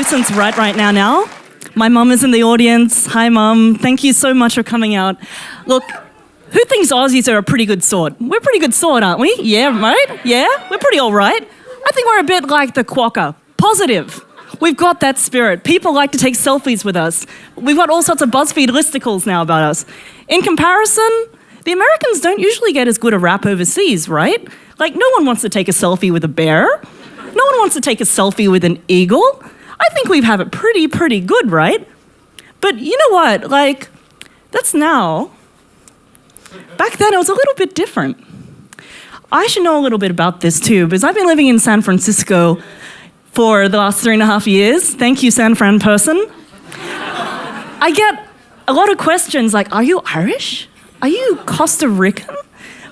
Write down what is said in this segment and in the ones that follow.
nuisance right now. My mum is in the audience. Hi, Mum. Thank you so much for coming out. Look, who thinks Aussies are a pretty good sort? We're a pretty good sort, aren't we? Yeah, right? Yeah, we're pretty all right. I think we're a bit like the quokka. Positive. We've got that spirit. People like to take selfies with us. We've got all sorts of BuzzFeed listicles now about us. In comparison, the Americans don't usually get as good a rap overseas, right? Like, no one wants to take a selfie with a bear. No one wants to take a selfie with an eagle. I think we have it pretty good, right? But you know what? Like, that's now. Back then, it was a little bit different. I should know a little bit about this too, because I've been living in San Francisco for the last 3.5 years. Thank you, San Fran person. I get a lot of questions like, are you Irish? Are you Costa Rican?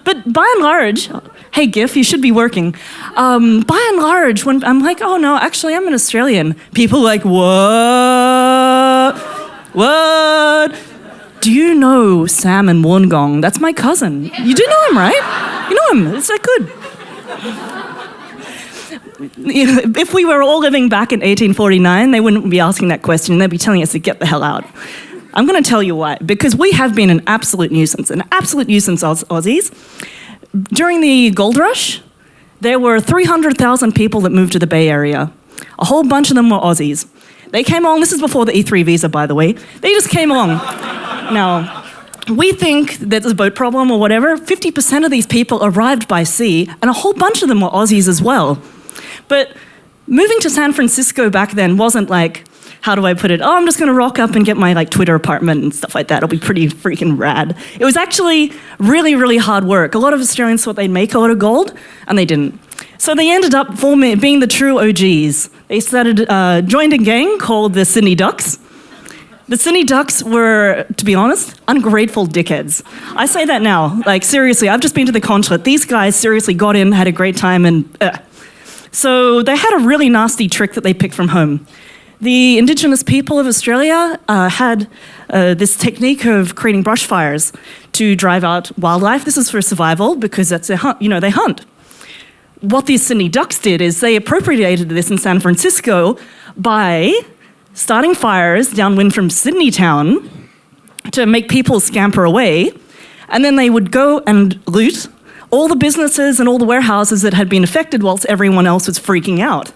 But by and large, hey GIF, you should be working. By and large, when I'm like, oh no, actually I'm an Australian, people are like, what? What? Do you know Sam and Wollongong? That's my cousin. You do know him, right? You know him, it's that good. If we were all living back in 1849, they wouldn't be asking that question, they'd be telling us to get the hell out. I'm going to tell you why. Because we have been an absolute nuisance, Aussies. During the gold rush, there were 300,000 people that moved to the Bay Area. A whole bunch of them were Aussies. They came along, this is before the E3 visa, by the way. They just came along. Now, we think that there's a boat problem or whatever. 50% of these people arrived by sea, and a whole bunch of them were Aussies as well. But moving to San Francisco back then wasn't like, how do I put it? Oh, I'm just going to rock up and get my Twitter apartment and stuff like that. It'll be pretty freaking rad. It was actually really hard work. A lot of Australians thought they'd make a lot of gold, and they didn't. So they ended up being the true OGs. They joined a gang called the Sydney Ducks. The Sydney Ducks were, to be honest, ungrateful dickheads. I say that now. Like, seriously, I've just been to the consulate. These guys seriously got in, had a great time, and So they had a really nasty trick that they picked from home. The Indigenous people of Australia had this technique of creating brush fires to drive out wildlife. This is for survival because that's their hunt. They hunt. What these Sydney Ducks did is they appropriated this in San Francisco by starting fires downwind from Sydney town to make people scamper away, and then they would go and loot all the businesses and all the warehouses that had been affected whilst everyone else was freaking out.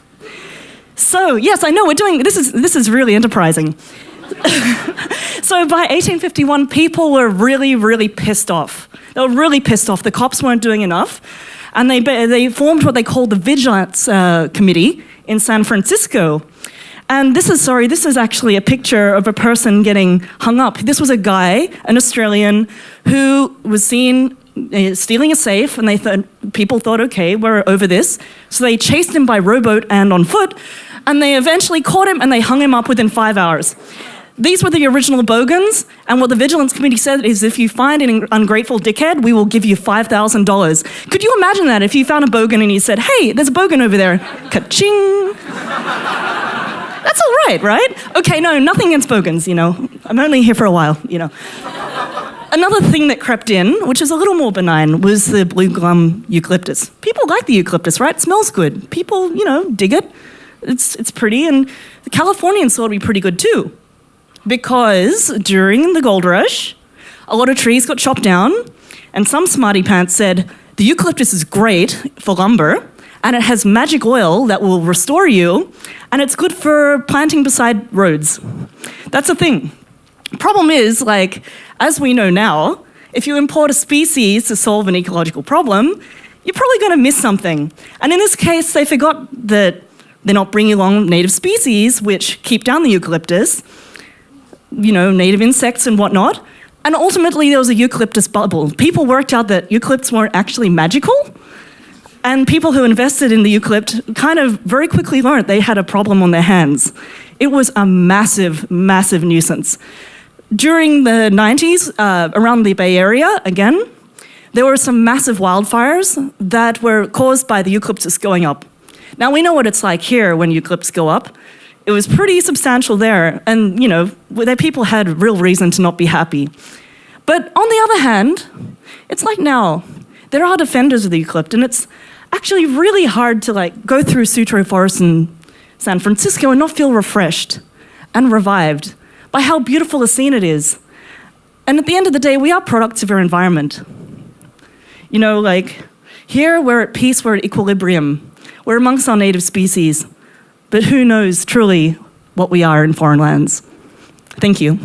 So, yes, I know we're doing, this is really enterprising. So by 1851, people were really pissed off. They were really pissed off. The cops weren't doing enough. And they formed what they called the Vigilance Committee in San Francisco. And this is actually a picture of a person getting hung up. This was a guy, an Australian, who was seen stealing a safe, and people thought, okay, we're over this. So they chased him by rowboat and on foot, and they eventually caught him and they hung him up within 5 hours. These were the original bogans, and what the Vigilance Committee said is if you find an ungrateful dickhead, we will give you $5,000. Could you imagine that if you found a bogan and you said, hey, there's a bogan over there, ka-ching. That's all right? Okay, no, nothing against bogans, I'm only here for a while, Another thing that crept in, which is a little more benign, was the blue gum eucalyptus. People like the eucalyptus, right? It smells good. People, dig it. It's pretty, and the Californians thought it'd be pretty good too. Because during the gold rush, a lot of trees got chopped down, and some smarty pants said, the eucalyptus is great for lumber, and it has magic oil that will restore you, and it's good for planting beside roads. That's a thing. Problem is, as we know now, if you import a species to solve an ecological problem, you're probably going to miss something. And in this case, they forgot that they're not bringing along native species which keep down the eucalyptus, native insects and whatnot. And ultimately, there was a eucalyptus bubble. People worked out that eucalypts weren't actually magical. And people who invested in the eucalypt kind of very quickly learned they had a problem on their hands. It was a massive nuisance. During the 90s, around the Bay Area, again, there were some massive wildfires that were caused by the eucalyptus going up. Now, we know what it's like here when eucalypts go up. It was pretty substantial there, and, the people had real reason to not be happy. But on the other hand, it's like now, there are defenders of the eucalypt, and it's actually really hard to, go through Sutro Forest and San Francisco and not feel refreshed and revived by how beautiful a scene it is. And at the end of the day, we are products of our environment. You know, like, here we're at peace, we're at equilibrium. We're amongst our native species. But who knows truly what we are in foreign lands? Thank you.